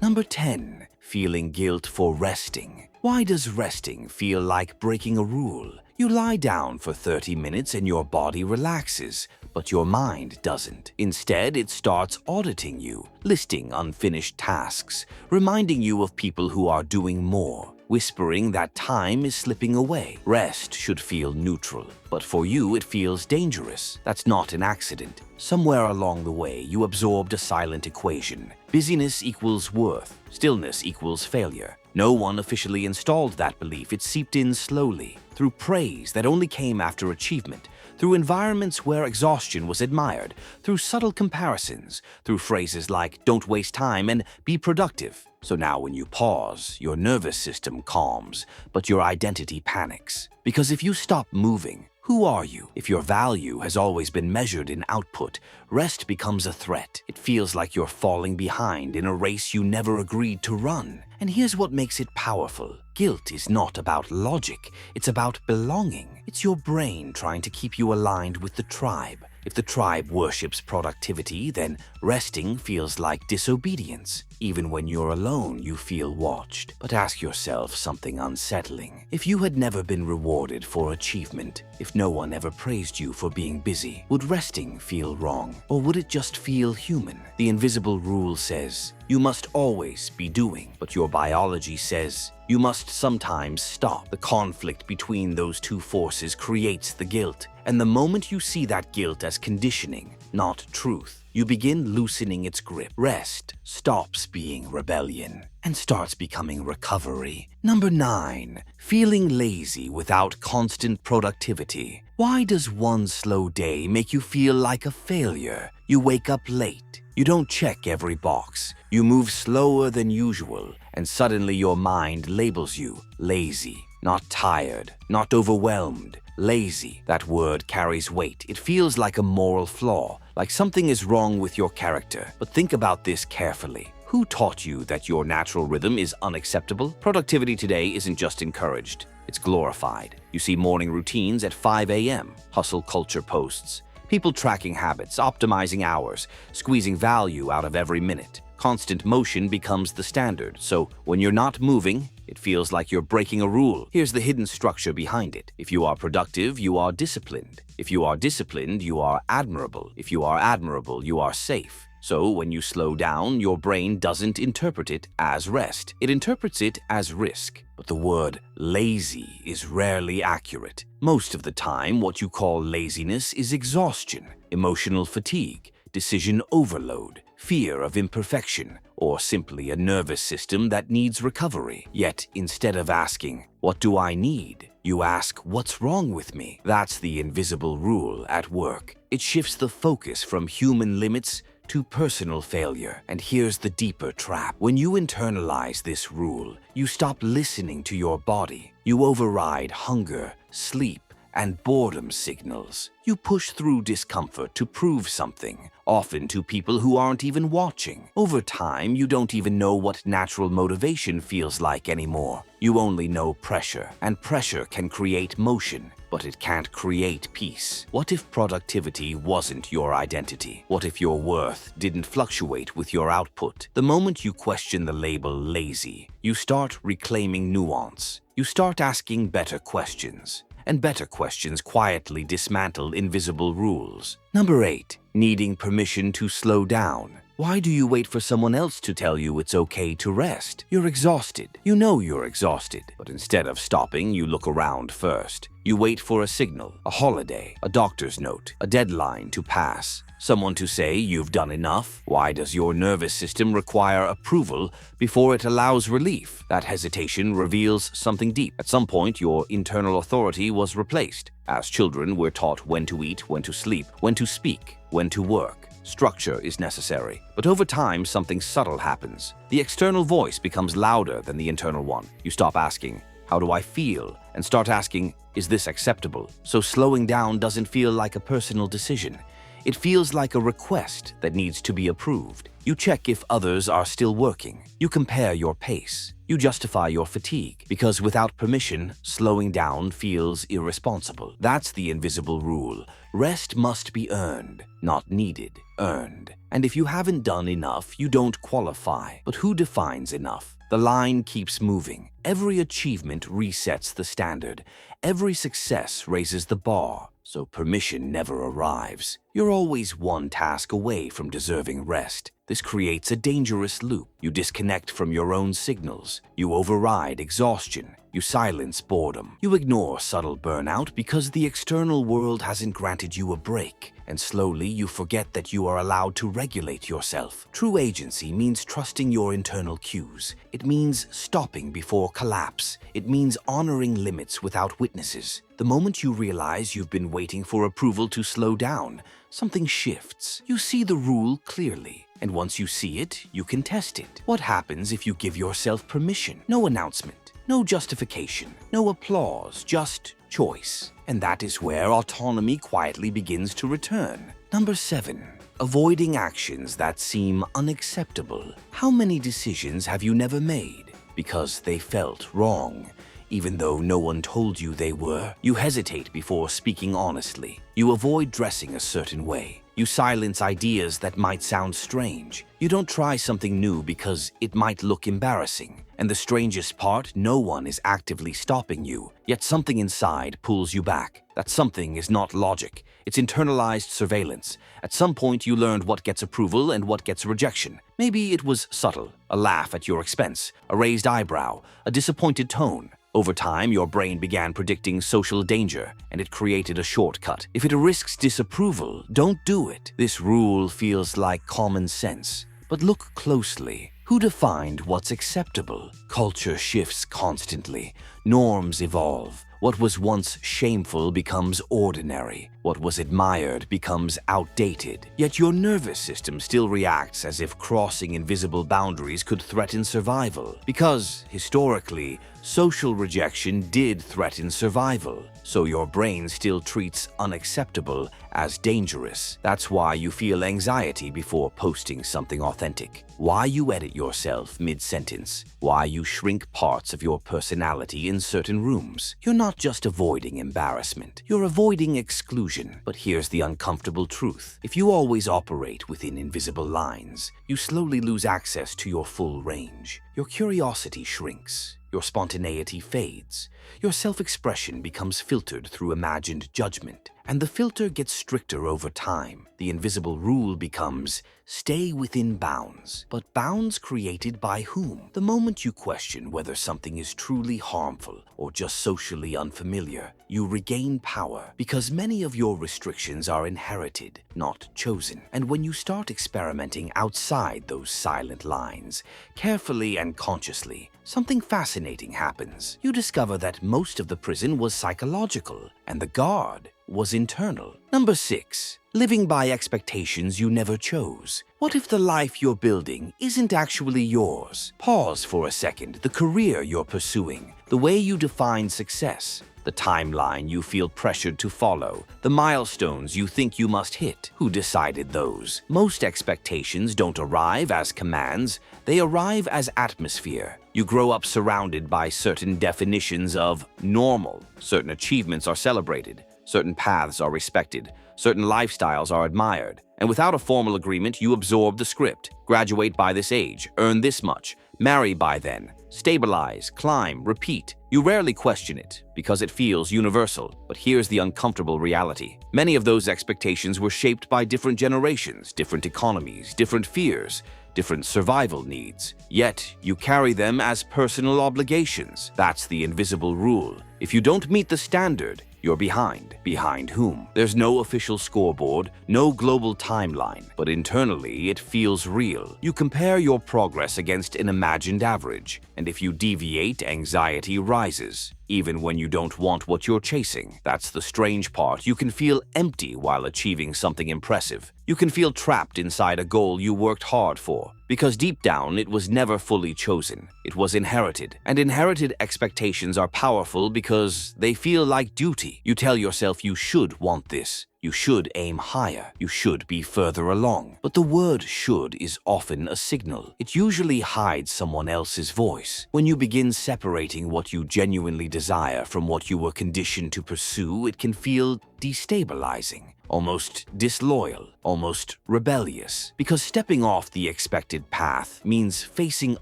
Number 10. Feeling guilt for resting. Why does resting feel like breaking a rule? You lie down for 30 minutes and your body relaxes, but your mind doesn't. Instead, it starts auditing you, listing unfinished tasks, reminding you of people who are doing more, whispering that time is slipping away. Rest should feel neutral, but for you it feels dangerous. That's not an accident. Somewhere along the way, you absorbed a silent equation. Busyness equals worth, stillness equals failure. No one officially installed that belief. It seeped in slowly, through praise that only came after achievement, through environments where exhaustion was admired, through subtle comparisons, through phrases like "don't waste time" and "be productive." So now when you pause, your nervous system calms, but your identity panics. Because if you stop moving, who are you? If your value has always been measured in output, rest becomes a threat. It feels like you're falling behind in a race you never agreed to run. And here's what makes it powerful. Guilt is not about logic, it's about belonging. It's your brain trying to keep you aligned with the tribe. If the tribe worships productivity, then resting feels like disobedience. Even when you're alone, you feel watched. But ask yourself something unsettling. If you had never been rewarded for achievement, if no one ever praised you for being busy, would resting feel wrong? Or would it just feel human? The invisible rule says, you must always be doing, but your biology says, you must sometimes stop. The conflict between those two forces creates the guilt. And the moment you see that guilt as conditioning, not truth, you begin loosening its grip. Rest stops being rebellion and starts becoming recovery. Number 9. Feeling lazy without constant productivity. Why does one slow day make you feel like a failure? You wake up late. You don't check every box. You move slower than usual, and suddenly your mind labels you lazy. Not tired, not overwhelmed. Lazy. That word carries weight. It feels like a moral flaw, like something is wrong with your character. But think about this carefully. Who taught you that your natural rhythm is unacceptable? Productivity today isn't just encouraged, it's glorified. You see morning routines at 5 a.m., hustle culture posts, people tracking habits, optimizing hours, squeezing value out of every minute. Constant motion becomes the standard, so when you're not moving, it feels like you're breaking a rule. Here's the hidden structure behind it. If you are productive, you are disciplined. If you are disciplined, you are admirable. If you are admirable, you are safe. So when you slow down, your brain doesn't interpret it as rest. It interprets it as risk. But the word lazy is rarely accurate. Most of the time, what you call laziness is exhaustion, emotional fatigue, decision overload, fear of imperfection, or simply a nervous system that needs recovery. Yet, instead of asking, "What do I need?" you ask, "What's wrong with me?" That's the invisible rule at work. It shifts the focus from human limits to personal failure. And here's the deeper trap. When you internalize this rule, you stop listening to your body. You override hunger, sleep, and boredom signals. You push through discomfort to prove something, often to people who aren't even watching. Over time, you don't even know what natural motivation feels like anymore. You only know pressure, and pressure can create motion, but it can't create peace. What if productivity wasn't your identity? What if your worth didn't fluctuate with your output? The moment you question the label lazy, you start reclaiming nuance. You start asking better questions. And better questions quietly dismantle invisible rules. Number 8. Needing permission to slow down. Why do you wait for someone else to tell you it's okay to rest? You're exhausted. You know you're exhausted. But instead of stopping, you look around first. You wait for a signal, a holiday, a doctor's note, a deadline to pass. Someone to say you've done enough. Why does your nervous system require approval before it allows relief? That hesitation reveals something deep. At some point, your internal authority was replaced. As children, we're taught when to eat, when to sleep, when to speak, when to work. Structure is necessary. But over time, something subtle happens. The external voice becomes louder than the internal one. You stop asking, "How do I feel?" and start asking, "Is this acceptable?" So slowing down doesn't feel like a personal decision. It feels like a request that needs to be approved. You check if others are still working. You compare your pace. You justify your fatigue. Because without permission, slowing down feels irresponsible. That's the invisible rule. Rest must be earned, not needed. earned. And if you haven't done enough, you don't qualify. But who defines enough? The line keeps moving. Every achievement resets the standard. Every success raises the bar. So permission never arrives. You're always one task away from deserving rest. This creates a dangerous loop. You disconnect from your own signals. You override exhaustion. You silence boredom. You ignore subtle burnout because the external world hasn't granted you a break. And slowly you forget that you are allowed to regulate yourself. True agency means trusting your internal cues. It means stopping before collapse. It means honoring limits without witnesses. The moment you realize you've been waiting for approval to slow down, something shifts. You see the rule clearly. And once you see it, you can test it. What happens if you give yourself permission? No announcement, no justification, no applause, just choice. And that is where autonomy quietly begins to return. Number 7. Avoiding actions that seem unacceptable. How many decisions have you never made because they felt wrong? Even though no one told you they were, you hesitate before speaking honestly. You avoid dressing a certain way. You silence ideas that might sound strange. You don't try something new because it might look embarrassing. And the strangest part, no one is actively stopping you, yet something inside pulls you back. That something is not logic. It's internalized surveillance. At some point you learned what gets approval and what gets rejection. Maybe it was subtle, a laugh at your expense, a raised eyebrow, a disappointed tone. Over time, your brain began predicting social danger, and it created a shortcut. If it risks disapproval, don't do it. This rule feels like common sense. But look closely. Who defined what's acceptable? Culture shifts constantly. Norms evolve. What was once shameful becomes ordinary. What was admired becomes outdated. Yet your nervous system still reacts as if crossing invisible boundaries could threaten survival. Because, historically, social rejection did threaten survival. So your brain still treats unacceptable as dangerous. That's why you feel anxiety before posting something authentic. Why you edit yourself mid-sentence. Why you shrink parts of your personality in certain rooms. You're not just avoiding embarrassment. You're avoiding exclusion. But here's the uncomfortable truth. If you always operate within invisible lines, you slowly lose access to your full range. Your curiosity shrinks. Your spontaneity fades. Your self-expression becomes filtered through imagined judgment. And the filter gets stricter over time. The invisible rule becomes, stay within bounds. But bounds created by whom? The moment you question whether something is truly harmful or just socially unfamiliar, you regain power because many of your restrictions are inherited, not chosen. And when you start experimenting outside those silent lines, carefully and consciously, something fascinating happens. You discover that most of the prison was psychological, and the guard was internal. Number 6. Living by expectations you never chose. What if the life you're building isn't actually yours? Pause for a second. The career you're pursuing, the way you define success, the timeline you feel pressured to follow, the milestones you think you must hit. Who decided those? Most expectations don't arrive as commands, they arrive as atmosphere. You grow up surrounded by certain definitions of normal. Certain achievements are celebrated, certain paths are respected, certain lifestyles are admired. And without a formal agreement, you absorb the script. Graduate by this age, earn this much, marry by then, stabilize, climb, repeat. You rarely question it because it feels universal. But here's the uncomfortable reality. Many of those expectations were shaped by different generations, different economies, different fears, different survival needs. Yet, you carry them as personal obligations. That's the invisible rule. If you don't meet the standard, you're behind. Behind whom? There's no official scoreboard, no global timeline, but internally it feels real. You compare your progress against an imagined average, and if you deviate, anxiety rises. Even when you don't want what you're chasing. That's the strange part. You can feel empty while achieving something impressive. You can feel trapped inside a goal you worked hard for. Because deep down, it was never fully chosen. It was inherited. And inherited expectations are powerful because they feel like duty. You tell yourself you should want this. You should aim higher. You should be further along. But the word should is often a signal. It usually hides someone else's voice. When you begin separating what you genuinely desire from what you were conditioned to pursue, it can feel destabilizing, almost disloyal, almost rebellious, because stepping off the expected path means facing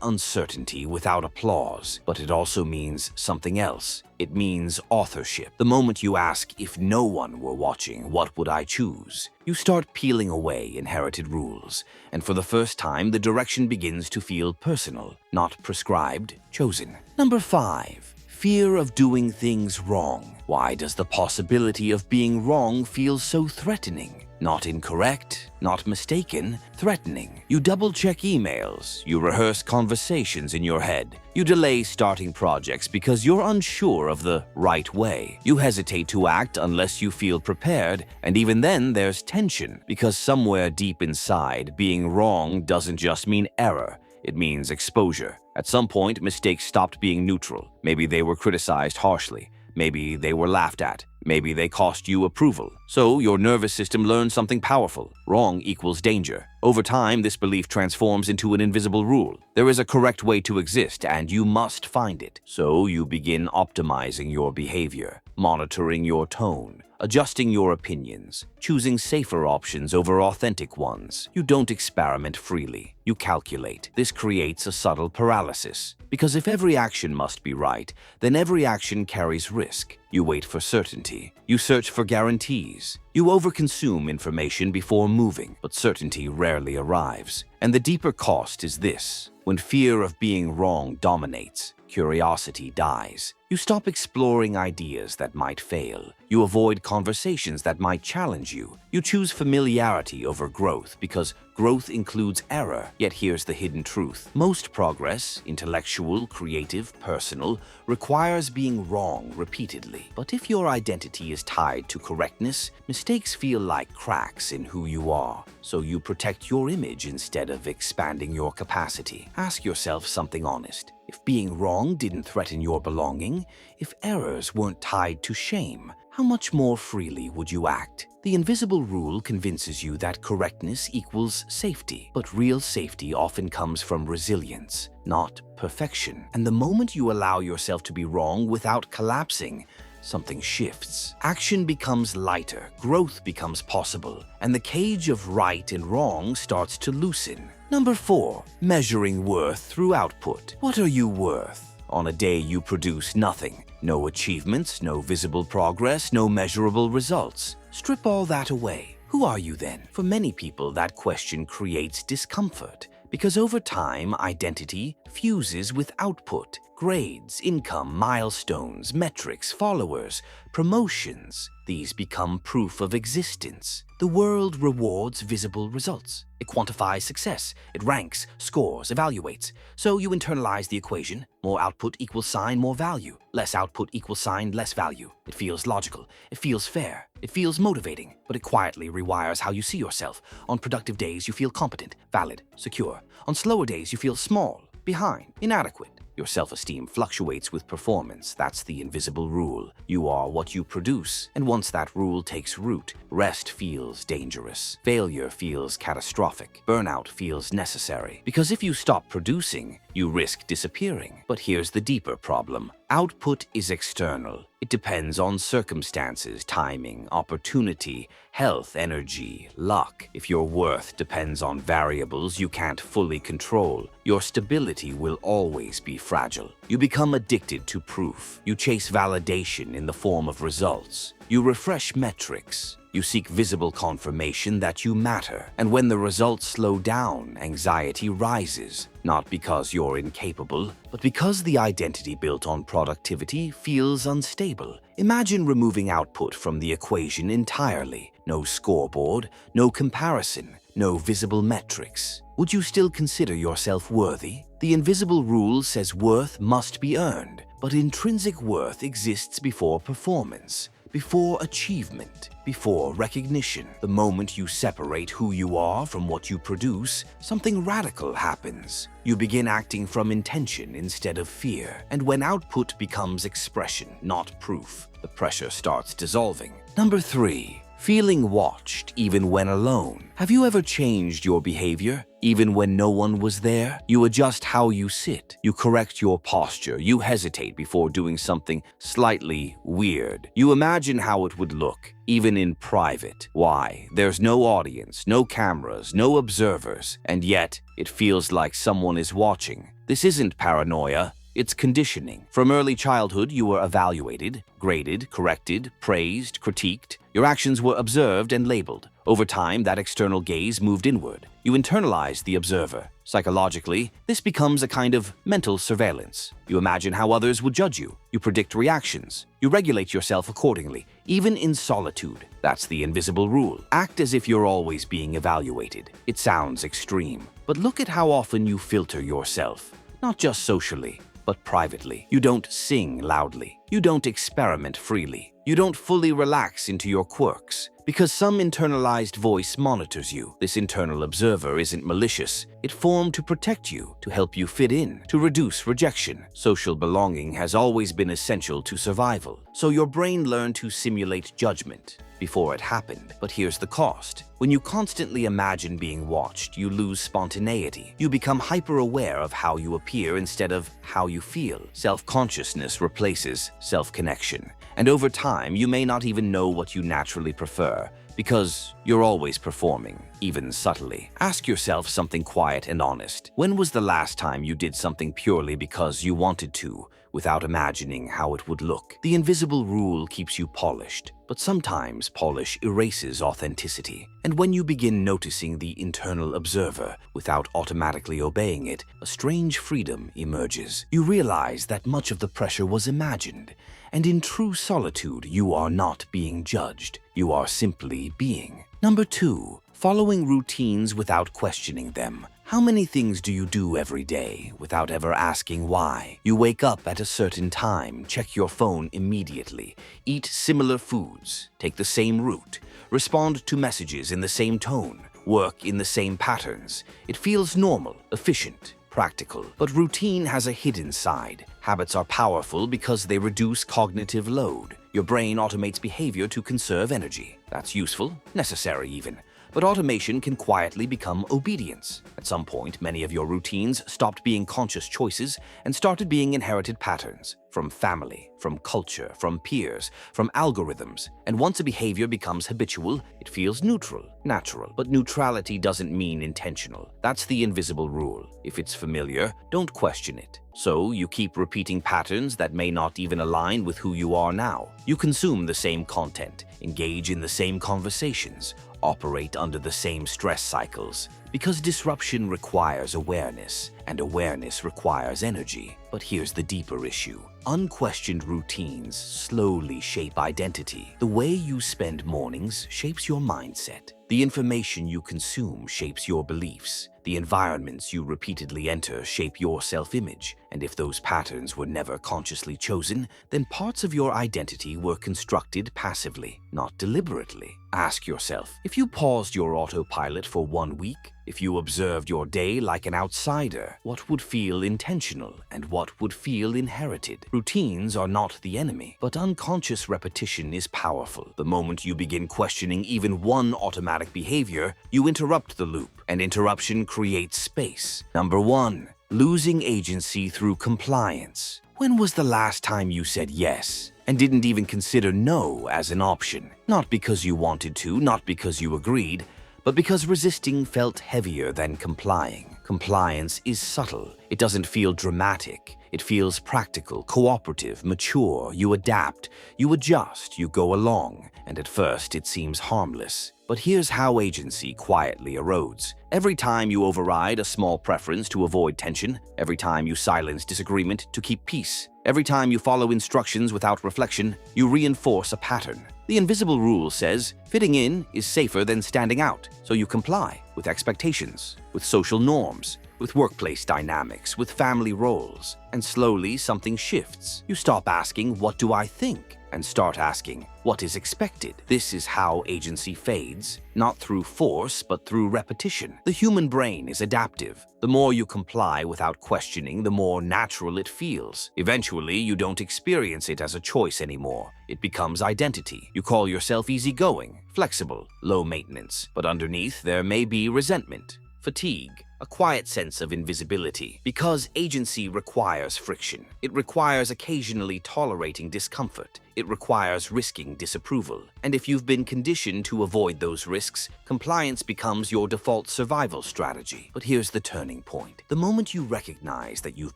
uncertainty without applause, but it also means something else. It means authorship. The moment you ask, if no one were watching, what would I choose? You start peeling away inherited rules, and for the first time, the direction begins to feel personal, not prescribed, chosen. Number 5. Fear of doing things wrong. Why does the possibility of being wrong feel so threatening? Not incorrect, not mistaken, threatening. You double-check emails, you rehearse conversations in your head, you delay starting projects because you're unsure of the right way. You hesitate to act unless you feel prepared, and even then there's tension, because somewhere deep inside, being wrong doesn't just mean error. It means exposure. At some point, mistakes stopped being neutral. Maybe they were criticized harshly. Maybe they were laughed at. Maybe they cost you approval. So your nervous system learns something powerful. Wrong equals danger. Over time, this belief transforms into an invisible rule. There is a correct way to exist, and you must find it. So you begin optimizing your behavior, monitoring your tone, adjusting your opinions, choosing safer options over authentic ones. You don't experiment freely. You calculate. This creates a subtle paralysis. Because if every action must be right, then every action carries risk. You wait for certainty. You search for guarantees. You overconsume information before moving, but certainty rarely arrives. And the deeper cost is this. When fear of being wrong dominates, curiosity dies. You stop exploring ideas that might fail. You avoid conversations that might challenge you. You choose familiarity over growth because growth includes error. Yet here's the hidden truth. Most progress, intellectual, creative, personal, requires being wrong repeatedly. But if your identity is tied to correctness, mistakes feel like cracks in who you are. So you protect your image instead of expanding your capacity. Ask yourself something honest. If being wrong didn't threaten your belonging, if errors weren't tied to shame, how much more freely would you act? The invisible rule convinces you that correctness equals safety, but real safety often comes from resilience, not perfection. And the moment you allow yourself to be wrong without collapsing, something shifts. Action becomes lighter, growth becomes possible, and the cage of right and wrong starts to loosen. Number 4, measuring worth through output. What are you worth? On a day you produce nothing. No achievements, no visible progress, no measurable results. Strip all that away. Who are you then? For many people, that question creates discomfort because over time, identity fuses with output. Grades, income, milestones, metrics, followers, promotions. These become proof of existence. The world rewards visible results. It quantifies success. It ranks, scores, evaluates. So you internalize the equation. More output equals sign more value. Less output equals sign less value. It feels logical. It feels fair. It feels motivating. But it quietly rewires how you see yourself. On productive days, you feel competent, valid, secure. On slower days, you feel small, behind, inadequate. Your self-esteem fluctuates with performance. That's the invisible rule. You are what you produce, and once that rule takes root, rest feels dangerous. Failure feels catastrophic. Burnout feels necessary. Because if you stop producing, you risk disappearing. But here's the deeper problem. Output is external. It depends on circumstances, timing, opportunity, health, energy, luck. If your worth depends on variables you can't fully control, your stability will always be fragile. You become addicted to proof. You chase validation in the form of results. You refresh metrics. You seek visible confirmation that you matter. And when the results slow down, anxiety rises. Not because you're incapable, but because the identity built on productivity feels unstable. Imagine removing output from the equation entirely. No scoreboard, no comparison, no visible metrics. Would you still consider yourself worthy? The invisible rule says worth must be earned, but intrinsic worth exists before performance. Before achievement, before recognition. The moment you separate who you are from what you produce, something radical happens. You begin acting from intention instead of fear. And when output becomes expression, not proof, the pressure starts dissolving. Number 3. Feeling watched even when alone. Have you ever changed your behavior even when no one was there? You adjust how you sit. You correct your posture. You hesitate before doing something slightly weird. You imagine how it would look, even in private. Why? There's no audience, no cameras, no observers, and yet it feels like someone is watching. This isn't paranoia. It's conditioning. From early childhood, you were evaluated, graded, corrected, praised, critiqued. Your actions were observed and labeled. Over time, that external gaze moved inward. You internalized the observer. Psychologically, this becomes a kind of mental surveillance. You imagine how others would judge you. You predict reactions. You regulate yourself accordingly, even in solitude. That's the invisible rule. Act as if you're always being evaluated. It sounds extreme, but look at how often you filter yourself. Not just socially, but privately. You don't sing loudly. You don't experiment freely. You don't fully relax into your quirks. Because some internalized voice monitors you. This internal observer isn't malicious. It formed to protect you, to help you fit in, to reduce rejection. Social belonging has always been essential to survival. So your brain learned to simulate judgment before it happened. But here's the cost. When you constantly imagine being watched, you lose spontaneity. You become hyper-aware of how you appear instead of how you feel. Self-consciousness replaces self-connection. And over time, you may not even know what you naturally prefer, because you're always performing, even subtly. Ask yourself something quiet and honest. When was the last time you did something purely because you wanted to, without imagining how it would look? The invisible rule keeps you polished, but sometimes polish erases authenticity. And when you begin noticing the internal observer without automatically obeying it, a strange freedom emerges. You realize that much of the pressure was imagined, and in true solitude, you are not being judged. You are simply being. Number 2, following routines without questioning them. How many things do you do every day without ever asking why? You wake up at a certain time, check your phone immediately, eat similar foods, take the same route, respond to messages in the same tone, work in the same patterns. It feels normal, efficient, practical. But routine has a hidden side. Habits are powerful because they reduce cognitive load. Your brain automates behavior to conserve energy. That's useful, necessary even. But automation can quietly become obedience. At some point, many of your routines stopped being conscious choices and started being inherited patterns from family, from culture, from peers, from algorithms. And once a behavior becomes habitual, it feels neutral, natural. But neutrality doesn't mean intentional. That's the invisible rule. If it's familiar, don't question it. So you keep repeating patterns that may not even align with who you are now. You consume the same content, engage in the same conversations, operate under the same stress cycles. Because disruption requires awareness, and awareness requires energy. But here's the deeper issue. Unquestioned routines slowly shape identity. The way you spend mornings shapes your mindset. The information you consume shapes your beliefs. The environments you repeatedly enter shape your self-image. And if those patterns were never consciously chosen, then parts of your identity were constructed passively, not deliberately. Ask yourself, if you paused your autopilot for 1 week, if you observed your day like an outsider, what would feel intentional and what would feel inherited? Routines are not the enemy, but unconscious repetition is powerful. The moment you begin questioning even one automatic behavior, you interrupt the loop, and interruption creates space. Number 1. Losing agency through compliance. When was the last time you said yes and didn't even consider no as an option? Not because you wanted to, not because you agreed, but because resisting felt heavier than complying. Compliance is subtle. It doesn't feel dramatic. It feels practical, cooperative, mature. You adapt, you adjust, you go along, and at first it seems harmless. But here's how agency quietly erodes. Every time you override a small preference to avoid tension, every time you silence disagreement to keep peace, every time you follow instructions without reflection, you reinforce a pattern. The invisible rule says fitting in is safer than standing out, so you comply with expectations, with social norms, with workplace dynamics, with family roles. And slowly something shifts. You stop asking, "What do I think?" and start asking, what is expected? This is how agency fades, not through force, but through repetition. The human brain is adaptive. The more you comply without questioning, the more natural it feels. Eventually, you don't experience it as a choice anymore. It becomes identity. You call yourself easygoing, flexible, low maintenance, but underneath there may be resentment, fatigue, a quiet sense of invisibility. Because agency requires friction. It requires occasionally tolerating discomfort. It requires risking disapproval. And if you've been conditioned to avoid those risks, compliance becomes your default survival strategy. But here's the turning point. The moment you recognize that you've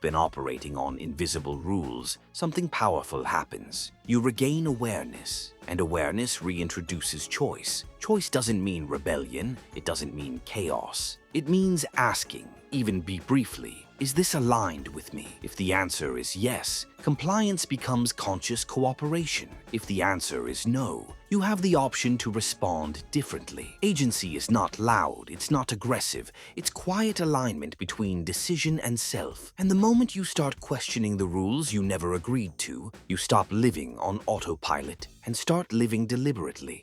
been operating on invisible rules, something powerful happens. You regain awareness, and awareness reintroduces choice. Choice doesn't mean rebellion. It doesn't mean chaos. It means asking, even be briefly, is this aligned with me? If the answer is yes, compliance becomes conscious cooperation. If the answer is no, you have the option to respond differently. Agency is not loud, it's not aggressive, it's quiet alignment between decision and self. And the moment you start questioning the rules you never agreed to, you stop living on autopilot and start living deliberately.